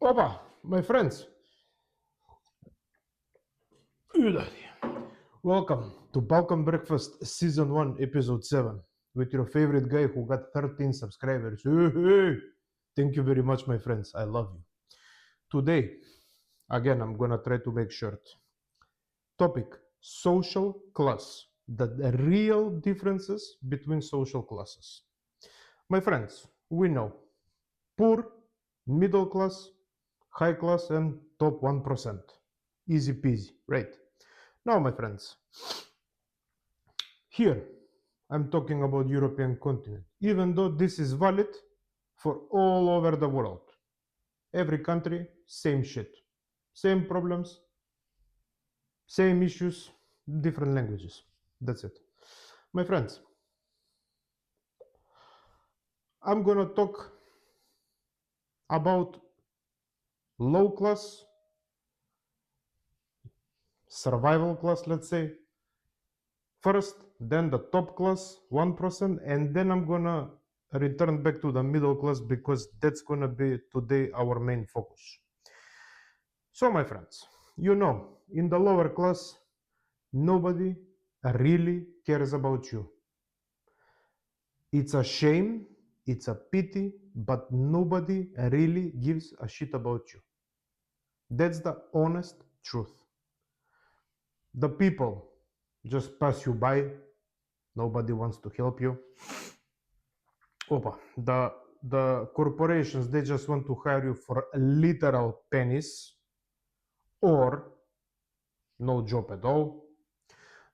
Opa, my friends. Welcome to Balkan Breakfast Season 1, Episode 7, with your favorite guy who got 13 subscribers. Hey. Thank you very much, my friends. I love you. Today, again, I'm gonna try to make short. Topic: social class. The real differences between social classes. My friends, we know poor, middle class, high class, and top 1%. Easy peasy, right? Now, my friends, here I'm talking about European continent, even though this is valid for all over the world. Every country, same shit. Same problems, same issues, different languages. That's it. My friends, I'm gonna talk about low class, survival class, let's say, first, then the top class, 1%, and then I'm gonna return back to the middle class because that's gonna be today our main focus. So, my friends, you know, in the lower class, nobody really cares about you. It's a shame, it's a pity, but nobody really gives a shit about you. That's the honest truth. The people just pass you by, nobody wants to help you. Opa, the corporations, they just want to hire you for literal pennies or no job at all.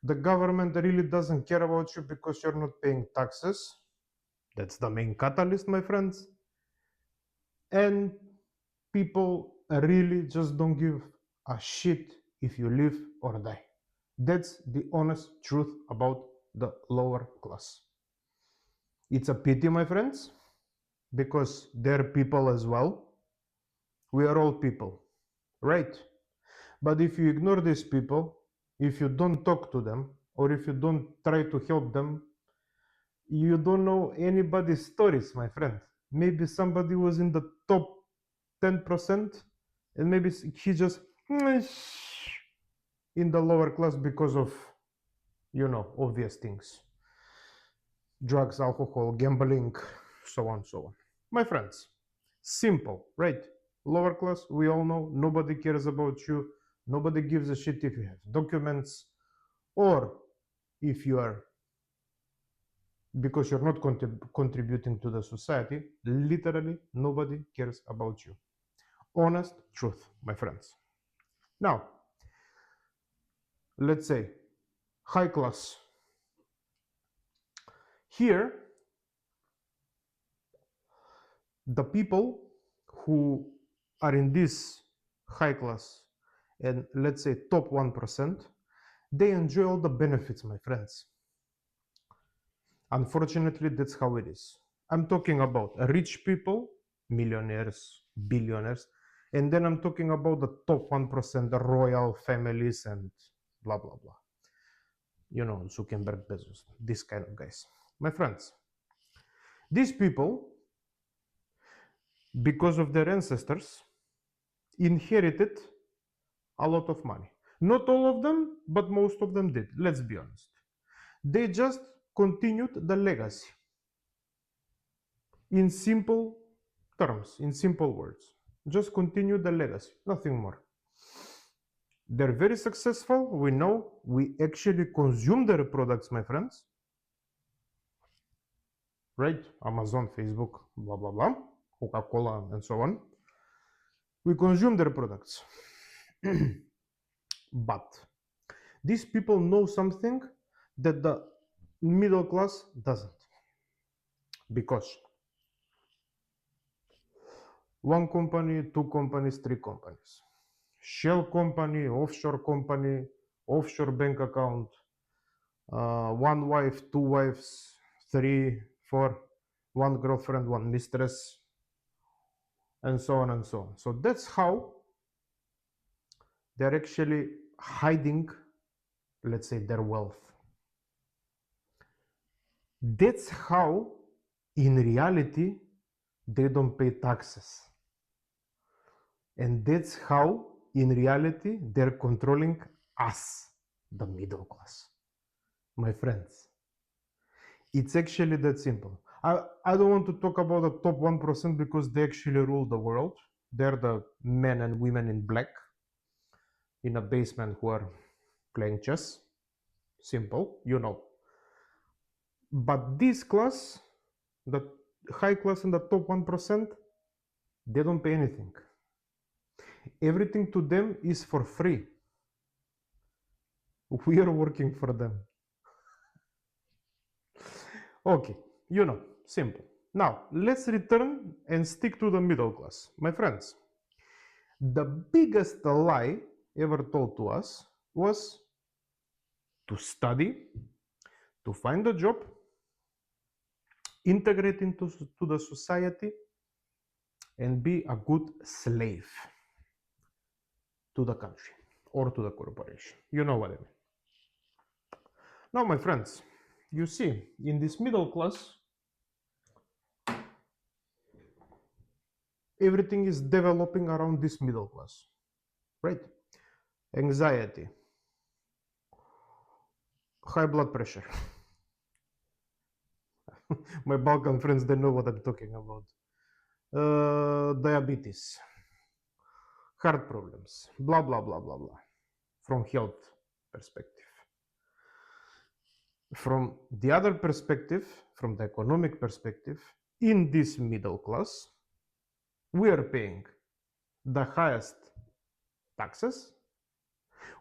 The government really doesn't care about you because you're not paying taxes. That's the main catalyst, my friends. And people really just don't give a shit if you live or die. That's the honest truth about the lower class. It's a pity, my friends, because they're people as well. We are all people, right? But if you ignore these people, if you don't talk to them, or if you don't try to help them, you don't know anybody's stories, my friend. Maybe somebody was in the top 10%, and maybe he just in the lower class because of, obvious things: drugs, alcohol, gambling, so on, so on. My friends, simple, right? Lower class, we all know, nobody cares about you, nobody gives a shit if you have documents, or if you are, because you're not contributing to the society, literally nobody cares about you. Honest truth, my friends. Now, let's say high class. Here, the people who are in this high class and let's say top 1%, they enjoy all the benefits, my friends. Unfortunately, that's how it is. I'm talking about rich people, millionaires, billionaires, and then I'm talking about the top 1%, the royal families and blah, blah, blah. You know, Zuckerberg, Bezos, this kind of guys. My friends, these people, because of their ancestors, inherited a lot of money. Not all of them, but most of them did. Let's be honest. They just continued the legacy. In simple terms, in simple words, just continue the legacy, nothing more. They're very successful. We know, we actually consume their products, my friends. Right? Amazon, Facebook, blah, blah, blah, Coca-Cola, and so on. We consume their products. But these people know something that the middle class doesn't. Because one company, two companies, three companies, shell company, offshore bank account, one wife, two wives, three, four, one girlfriend, one mistress, and so on and so on. So that's how they're actually hiding, let's say, their wealth. That's how, in reality, they don't pay taxes. And that's how, in reality, they're controlling us, the middle class. My friends, it's actually that simple. I don't want to talk about the top 1% because they actually rule the world. They're the men and women in black in a basement who are playing chess. Simple, you know. But this class, the high class and the top 1%, they don't pay anything. Everything to them is for free. We are working for them. Okay, you know, simple. Now, let's return and stick to the middle class. My friends, the biggest lie ever told to us was to study, to find a job, integrate into the society, and be a good slave to the country or to the corporation. You know what I mean. Now, my friends, you see, in this middle class, everything is developing around this middle class, right? Anxiety, high blood pressure. My Balkan friends, they know what I'm talking about. Diabetes, heart problems, blah, blah, blah, blah, blah, from health perspective. From the other perspective, from the economic perspective, in this middle class, we are paying the highest taxes.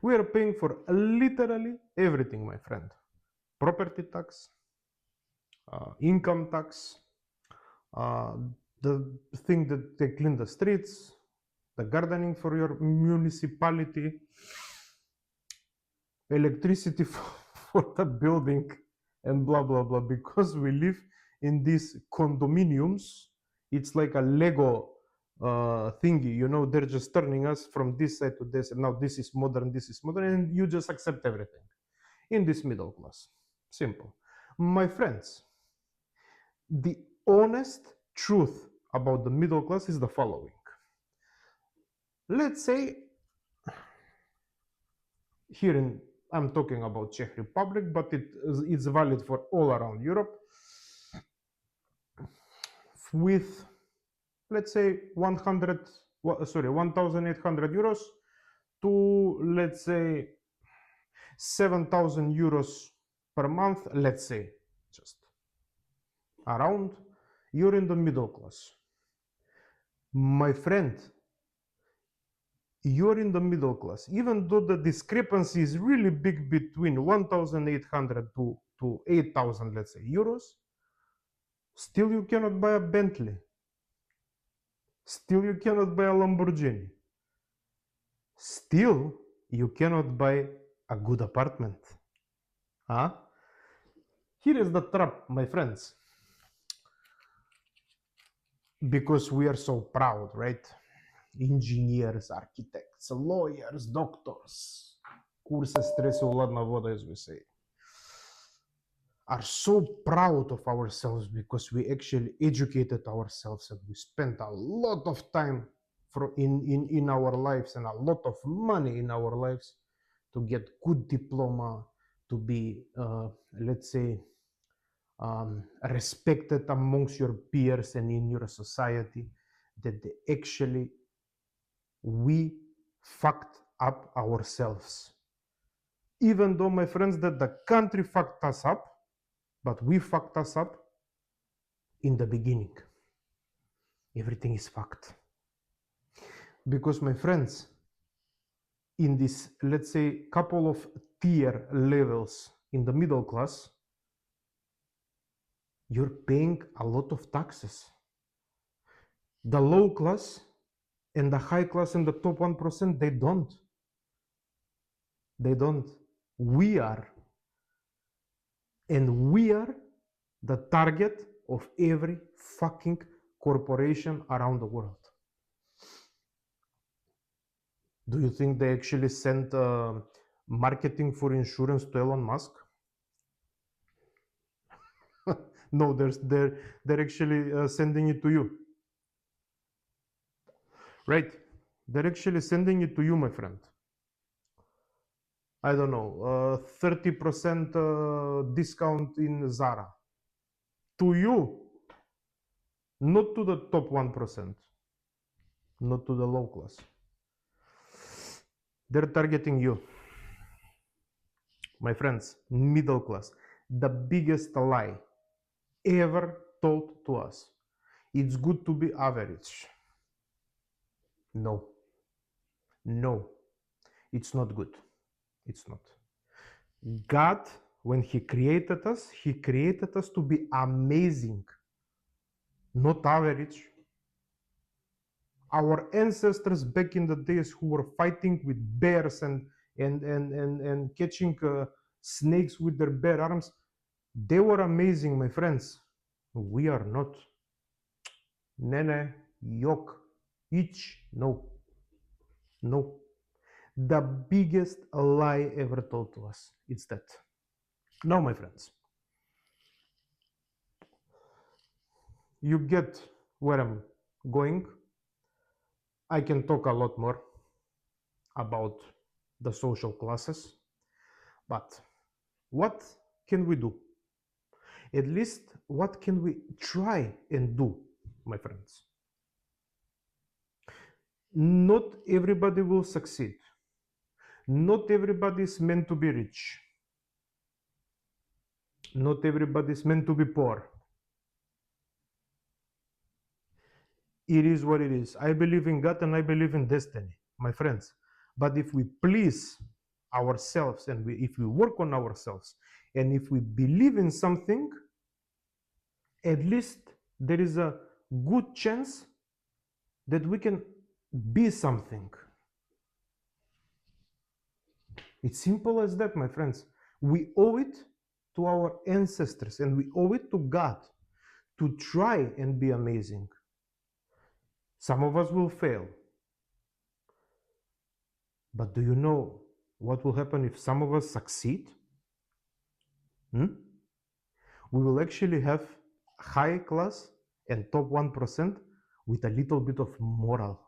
We are paying for literally everything, my friend. Property tax, income tax, uh, the thing that they clean the streets, the gardening for your municipality, electricity for the building, and blah, blah, blah. Because we live in these condominiums, it's like a Lego thingy, you know, they're just turning us from this side to this, and now this is modern, and you just accept everything in this middle class. Simple. My friends, the honest truth about the middle class is the following. Let's say here in, I'm talking about Czech Republic, but it's valid for all around Europe, with, let's say, 1,800 euros to, let's say, 7,000 euros per month, let's say, just around, you're in the middle class. My friend, you're in the middle class. Even though the discrepancy is really big between 1,800 to 8,000, let's say, euros, still you cannot buy a Bentley. Still you cannot buy a Lamborghini. Still you cannot buy a good apartment. Huh? Here is the trap, my friends. Because we are so proud, right? Engineers, architects, lawyers, doctors, curses stresul ladna voda, as we say, are so proud of ourselves because we actually educated ourselves and we spent a lot of time in our lives and a lot of money in our lives to get good diploma, to be, let's say, respected amongst your peers and in your society, that actually we fucked up ourselves. Even though, my friends, that the country fucked us up, but we fucked us up in the beginning. Everything is fucked. Because, my friends, in this, let's say, couple of tier levels in the middle class, you're paying a lot of taxes. The low class and the high class and the top 1%, they don't. They don't. We are. And we are the target of every fucking corporation around the world. Do you think they actually sent marketing for insurance to Elon Musk? No, they're actually sending it to you. Right? They're actually sending it to you, my friend. I don't know, 30% discount in Zara. To you, not to the top 1%, not to the low class. They're targeting you. My friends, middle class, the biggest lie ever told to us. It's good to be average. No. No. It's not good. It's not. God, when He created us to be amazing, not average. Our ancestors back in the days who were fighting with bears and catching snakes with their bare arms, they were amazing, my friends. We are not. Nene, yok, each, no. No. The biggest lie ever told to us. It's that. Now, my friends, you get where I'm going. I can talk a lot more about the social classes, but what can we do? At least what can we try and do, my friends? Not everybody will succeed. Not everybody is meant to be rich. Not everybody is meant to be poor. It is what it is. I believe in God and I believe in destiny, my friends. But if we please ourselves and if we work on ourselves and if we believe in something, at least there is a good chance that we can be something. It's simple as that, my friends. We owe it to our ancestors and we owe it to God to try and be amazing. Some of us will fail. But do you know what will happen if some of us succeed? We will actually have high class and top 1% with a little bit of moral.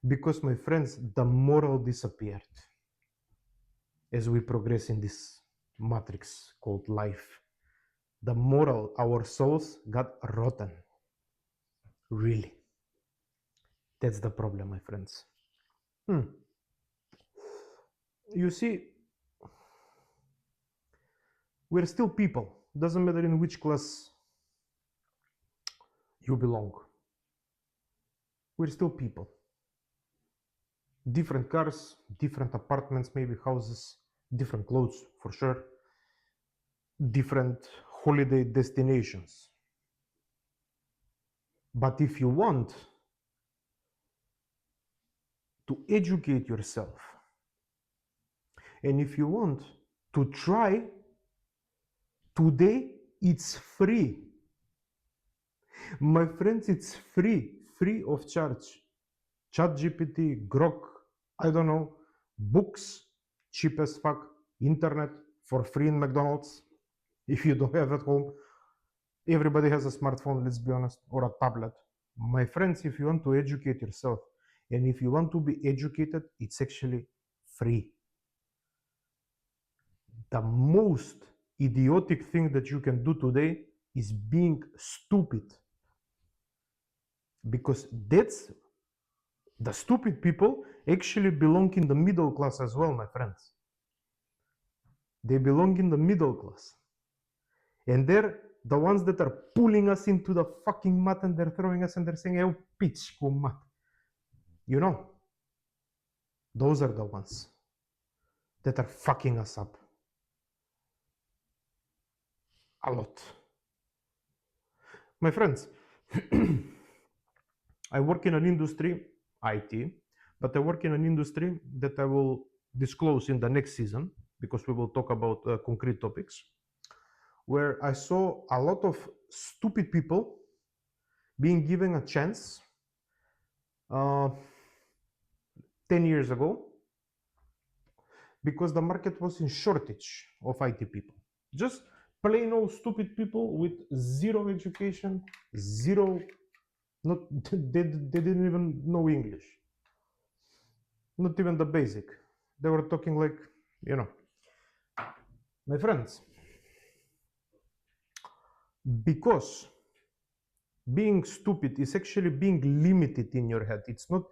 Because, my friends, the moral disappeared as we progress in this matrix called life. The moral, our souls got rotten. Really. That's the problem, my friends. You see, we're still people. Doesn't matter in which class you belong. We're still people. Different cars, different apartments, maybe houses, different clothes for sure, different holiday destinations. But if you want to educate yourself, and if you want to try, today it's free. My friends, it's free of charge. ChatGPT, Grok, I don't know, books, cheap as fuck, internet for free in McDonald's. If you don't have at home, everybody has a smartphone, let's be honest, or a tablet. My friends, if you want to educate yourself, and if you want to be educated, it's actually free. The most idiotic thing that you can do today is being stupid. Because that's the stupid people actually belong in the middle class as well, my friends. They belong in the middle class. And they're the ones that are pulling us into the fucking mud and they're throwing us and they're saying, "Eu pitch cu mud." You know, those are the ones that are fucking us up. A lot. My friends, I work in an industry, IT, but I work in an industry that I will disclose in the next season because we will talk about concrete topics, where I saw a lot of stupid people being given a chance 10 years ago because the market was in shortage of IT people. Just plain old stupid people with zero education, zero, not they didn't even know English. Not even the basic. They were talking like, you know, my friends, because being stupid is actually being limited in your head. It's not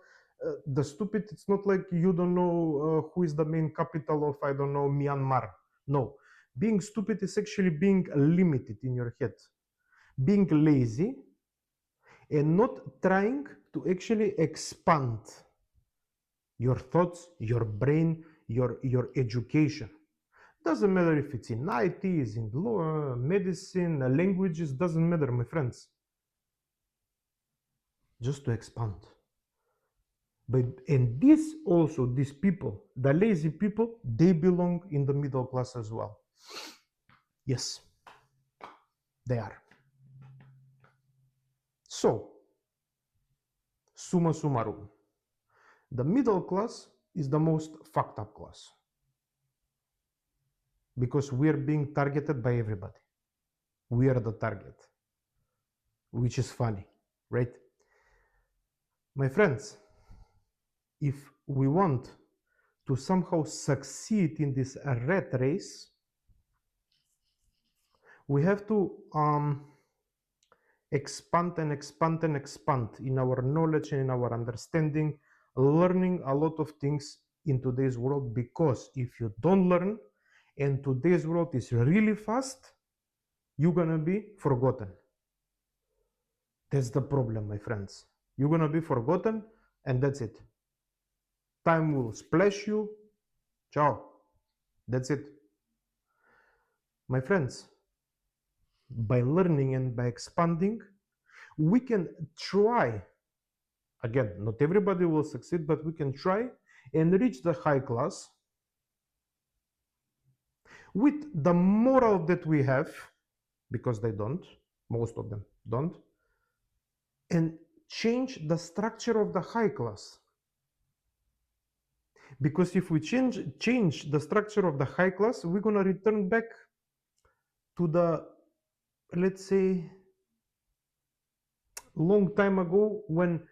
the stupid, it's not like you don't know who is the main capital of, I don't know, Myanmar. No. Being stupid is actually being limited in your head. Being lazy and not trying to actually expand your thoughts, your brain, your education. Doesn't matter if it's in IT, is in law, medicine, languages, doesn't matter, my friends. Just to expand. But and this also, these people, the lazy people, they belong in the middle class as well. Yes, they are. So, summa summarum, the middle class is the most fucked up class because we are being targeted by everybody. We are the target, which is funny, right? My friends, if we want to somehow succeed in this rat race, we have to expand and expand and expand in our knowledge and in our understanding, learning a lot of things in today's world, because if you don't learn and today's world is really fast, you're gonna be forgotten. That's the problem, my friends. You're gonna be forgotten and that's it. Time will splash you. Ciao. That's it. My friends, by learning and by expanding, we can try. Again, not everybody will succeed, but we can try and reach the high class with the moral that we have, because they don't, most of them don't, and change the structure of the high class. Because if we change the structure of the high class, we're going to return back to the, let's say, long time ago when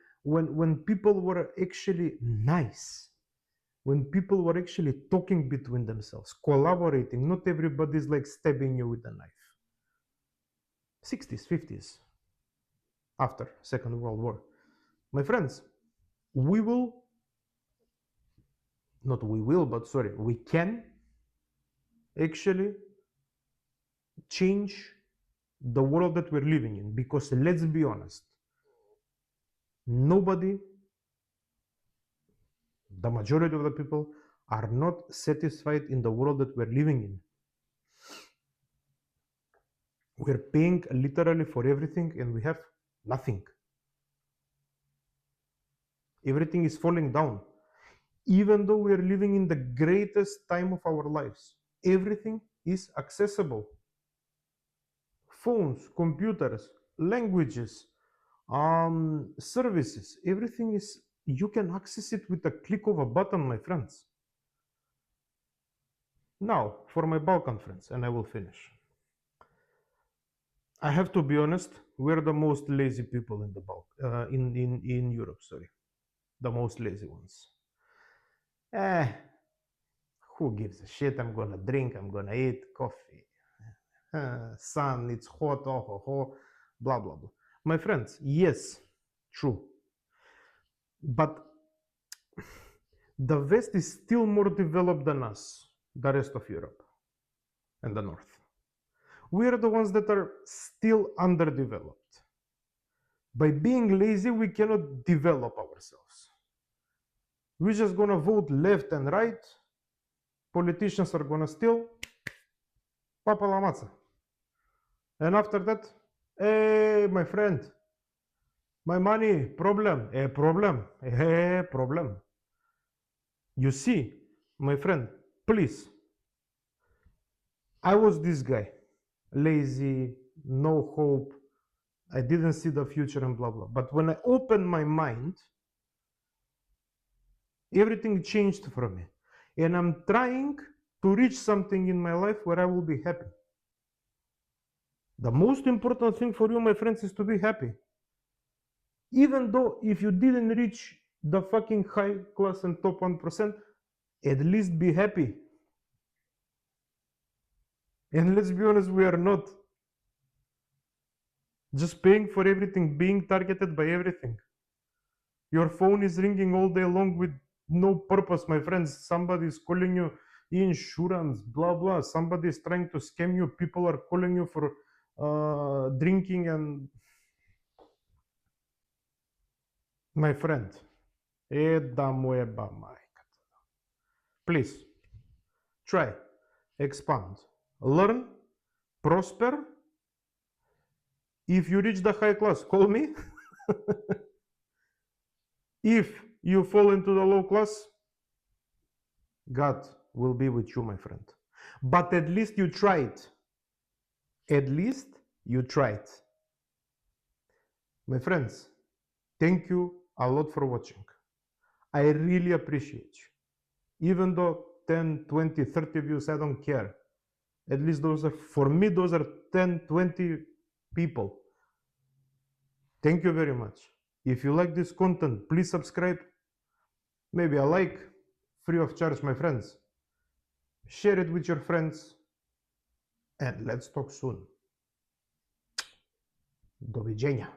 people were actually nice, when people were actually talking between themselves, collaborating. Not everybody's like stabbing you with a knife. 60s, 50s, after Second World War. My friends, we can actually change the world that we're living in, because let's be honest, nobody, the majority of the people, are not satisfied in the world that we're living in. We're paying literally for everything and we have nothing. Everything is falling down. Even though we are living in the greatest time of our lives, everything is accessible. Phones, computers, languages, services, everything is, you can access it with a click of a button, my friends. Now, for my Balkan friends, and I will finish. I have to be honest, we're the most lazy people in the in Europe, sorry. The most lazy ones. Who gives a shit? I'm gonna drink, I'm gonna eat coffee. Sun, it's hot, blah, blah, blah. My friends, yes, true. But the West is still more developed than us, the rest of Europe and the North. We are the ones that are still underdeveloped. By being lazy, we cannot develop ourselves. We're just gonna vote left and right. Politicians are gonna steal. Papa la matzah. And after that, hey, my friend, my money, problem, problem. You see, my friend, please. I was this guy, lazy, no hope, I didn't see the future and blah, blah. But when I opened my mind, everything changed for me. And I'm trying to reach something in my life where I will be happy. The most important thing for you, my friends, is to be happy. Even though if you didn't reach the fucking high class and top 1%, at least be happy. And let's be honest, we are not. Just paying for everything, being targeted by everything. Your phone is ringing all day long with no purpose, my friends. Somebody is calling you insurance, blah blah. Somebody is trying to scam you. People are calling you for drinking, and my friend, please try, expand, learn, prosper. If you reach the high class, call me. If you fall into the low class, God will be with you, my friend. But at least you tried. At least you tried. My friends, thank you a lot for watching. I really appreciate you. Even though 10, 20, 30 views, I don't care. At least those are, for me, those are 10, 20 people. Thank you very much. If you like this content, please subscribe. Maybe a like, free of charge, my friends. Share it with your friends. And let's talk soon. Do widzenia.